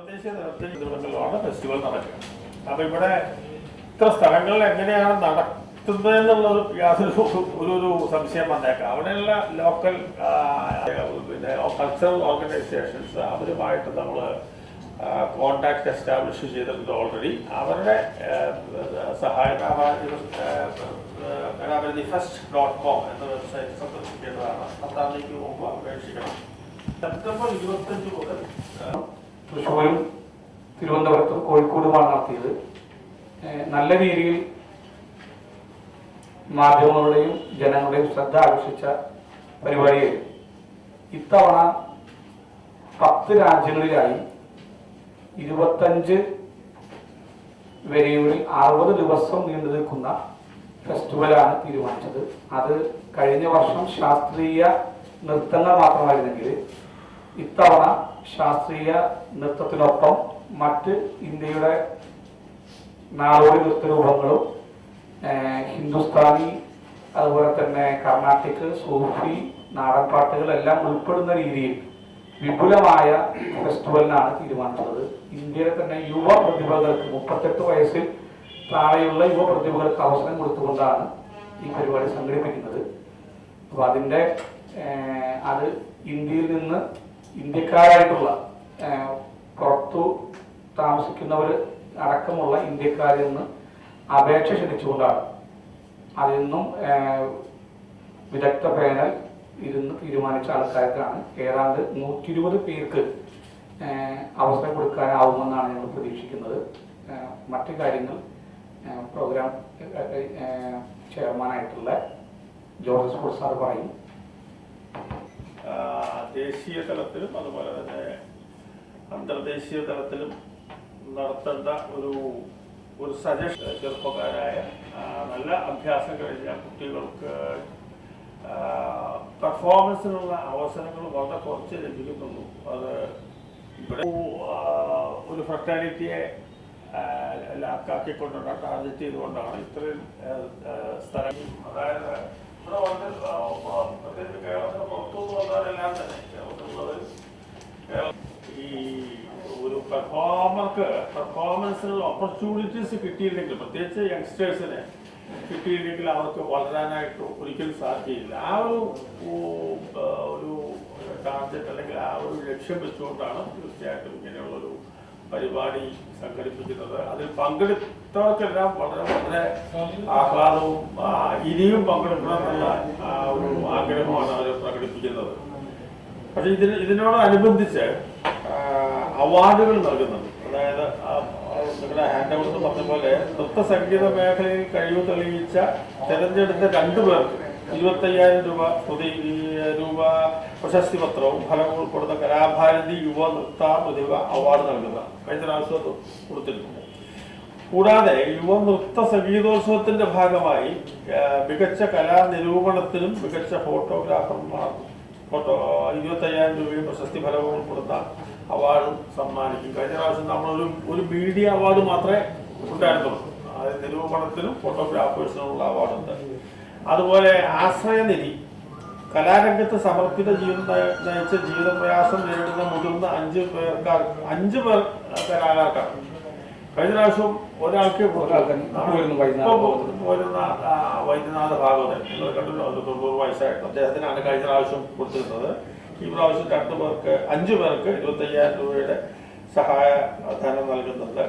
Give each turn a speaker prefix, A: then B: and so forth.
A: അന്തർദേശീയ തലത്തിലാണ് ഫെസ്റ്റിവൽ നടക്കുക. അപ്പൊ ഇവിടെ ഇത്ര സ്ഥലങ്ങളിൽ എങ്ങനെയാണ് നടത്തുന്നതെന്നുള്ളത് യാതൊരു സംശയം വന്നേക്കാം. അവിടെയുള്ള ലോക്കൽ പിന്നെ കൾച്ചറൽ ഓർഗനൈസേഷൻസ് അവരുമായിട്ട് നമ്മൾ കോണ്ടാക്ട് എസ്റ്റാബ്ലിഷ് ചെയ്തിട്ടുണ്ട് ഓൾറെഡി. അവരുടെ fest.com എന്ന വെബ്സൈറ്റ് സന്ദർശിക്കേണ്ടതാണ്. 10-ാം തീയതിക്ക് മുമ്പ് അപേക്ഷിക്കണം. സെപ്റ്റംബർ 25 മുതൽ
B: തൃശ്ശൂരും തിരുവനന്തപുരത്തും കോഴിക്കോടുമാണ് നടത്തിയത്. നല്ല രീതിയിൽ മാധ്യമങ്ങളുടെയും ജനങ്ങളുടെയും ശ്രദ്ധ ആകർഷിച്ച പരിപാടിയായിരുന്നു. ഇത്തവണ 10 രാജ്യങ്ങളിലായി 25 വെരിയൂരിൽ 60 ദിവസം നീണ്ടു നിൽക്കുന്ന ഫെസ്റ്റിവലാണ് തീരുമാനിച്ചത്. അത് കഴിഞ്ഞ വർഷം ശാസ്ത്രീയ നൃത്തങ്ങൾ മാത്രമായിരുന്നെങ്കിൽ ഇത്തവണ ശാസ്ത്രീയ നൃത്തത്തിനൊപ്പം മറ്റ് ഇന്ത്യയുടെ നാടോടി നൃത്തരൂപങ്ങളും ഹിന്ദുസ്ഥാനി, അതുപോലെ തന്നെ കർണാട്ടിക്, സൂഫി, നാടൻ പാട്ടുകളെല്ലാം ഉൾപ്പെടുന്ന രീതിയിൽ വിപുലമായ ഫെസ്റ്റിവലിനാണ് തീരുമാനിച്ചത്. ഇന്ത്യയിലെ തന്നെ യുവ പ്രതിഭകൾക്ക് 38 വയസ്സിൽ താഴെയുള്ള യുവ പ്രതിഭകൾക്ക് അവസരം കൊടുത്തുകൊണ്ടാണ് ഈ പരിപാടി സംഘടിപ്പിക്കുന്നത്. അപ്പോൾ അതിൻ്റെ അത് ഇന്ത്യയിൽ നിന്ന് ഇന്ത്യക്കാരായിട്ടുള്ള പുറത്തു താമസിക്കുന്നവർ അടക്കമുള്ള ഇന്ത്യക്കാരിൽ നിന്ന് അപേക്ഷ ക്ഷണിച്ചുകൊണ്ടാണ്. അതിൽ നിന്നും വിദഗ്ധ പാനൽ ഇരുന്ന് തീരുമാനിച്ച ആൾക്കാർക്കാണ് ഏതാണ്ട് 120 പേർക്ക് അവസരം കൊടുക്കാനാവുമെന്നാണ് ഞങ്ങൾ പ്രതീക്ഷിക്കുന്നത്. മറ്റു കാര്യങ്ങൾ പ്രോഗ്രാം ചെയർമാനായിട്ടുള്ള ജോർജ് സ്പോർട്സ് സാർ പറയും.
A: ദേശീയ തലത്തിലും അതുപോലെ തന്നെ അന്തർദേശീയ തലത്തിലും നടത്തേണ്ട ഒരു സജഷൻ, ചെറുപ്പക്കാരായ നല്ല അഭ്യാസം കഴിഞ്ഞ കുട്ടികൾക്ക് പെർഫോമൻസിനുള്ള അവസരങ്ങൾ വളരെ കുറച്ച് ലഭിക്കുന്നുള്ളൂ. അത് ഇവിടെ ഒരു ഫ്രട്ടാലിറ്റിയെ ലാക്കാക്കിക്കൊണ്ടുള്ള ടാർഗറ്റ് ചെയ്തുകൊണ്ടാണ് ഇത്രയും സ്ഥലം. അതായത് ഇവിടെ വന്ന് പ്രത്യേകിച്ച് കേരളത്തിന് പുറത്തുനിന്ന് വന്നവരെല്ലാം തന്നെ കേരളത്തിലുള്ളത് ഈ ഒരു പെർഫോമൻസിനുള്ള ഓപ്പർച്യൂണിറ്റീസ് കിട്ടിയില്ലെങ്കിൽ, പ്രത്യേകിച്ച് യങ്സ്റ്റേഴ്സിന് കിട്ടിയില്ലെങ്കിൽ അവർക്ക് വളരാനായിട്ട് ഒരിക്കലും സാധിക്കില്ല. ആ ഒരു ടാർഗറ്റ് അല്ലെങ്കിൽ ആ ഒരു ലക്ഷ്യം വെച്ചുകൊണ്ടാണ് തീർച്ചയായിട്ടും ഇങ്ങനെയുള്ളൊരു പരിപാടി സംഘടിപ്പിക്കുന്നത്. അതിൽ പങ്കെടുത്തവർക്കെല്ലാം വളരെ ആഹ്ലാദവും ഇനിയും പങ്കെടുക്കണമെന്നുള്ള ഒരു ആഗ്രഹമാണ് അവർ പ്രകടിപ്പിക്കുന്നത്. പക്ഷെ ഇതിനോടനുബന്ധിച്ച് അവാർഡുകൾ നൽകുന്നുണ്ട്. അതായത് നിങ്ങളുടെ ഹാൻഡ് ഔട്ട് പറഞ്ഞ പോലെ നൃത്ത സംഗീത മേഖലയിൽ കഴിവ് തെളിയിച്ച തിരഞ്ഞെടുത്ത 2 പേർക്ക് 25,000 രൂപ പ്രശസ്തി പത്രവും ഫലവും ഉൾപ്പെടുന്ന കലാഭാരതി യുവ നൃത്ത പ്രതിഭ അവാർഡ് നൽകുന്നതാണ്. കഴിഞ്ഞ പ്രാവശ്യം കൊടുത്തിട്ടുണ്ട്. കൂടാതെ യുവ നൃത്ത സംഗീതോത്സവത്തിന്റെ ഭാഗമായി മികച്ച കലാനിരൂപണത്തിനും മികച്ച ഫോട്ടോഗ്രാഫർമാർ 25,000 രൂപയും പ്രശസ്തി ഫലവും ഉൾപ്പെടുന്ന അവാർഡും സമ്മാനിക്കും. കഴിഞ്ഞ പ്രാവശ്യം നമ്മളൊരു മീഡിയ അവാർഡ് മാത്രമേ ഉണ്ടായിരുന്നുള്ളൂ. അതായത് നിരൂപണത്തിനും ഫോട്ടോഗ്രാഫേഴ്സിനുള്ള അവാർഡുണ്ട്. അതുപോലെ ആശ്രയനിധി, കലാരംഗത്ത് സമർപ്പിത ജീവിതം നയിച്ച ജീവിത പ്രയാസം നേരിടുന്ന മുതിർന്ന 5 പേർ കലാകാർക്കാണ്. കഴിഞ്ഞ പ്രാവശ്യം ഒരാൾക്ക് വൈദ്യനാഥ ഭാഗവതൻ കണ്ടല്ലോ, 90 വയസ്സായിട്ട് അദ്ദേഹത്തിനാണ് കഴിഞ്ഞ പ്രാവശ്യം കൊടുത്തിരുന്നത്. ഈ പ്രാവശ്യം 5 പേർക്ക് 25,000 രൂപയുടെ സഹായ ധനം നൽകുന്നുണ്ട്.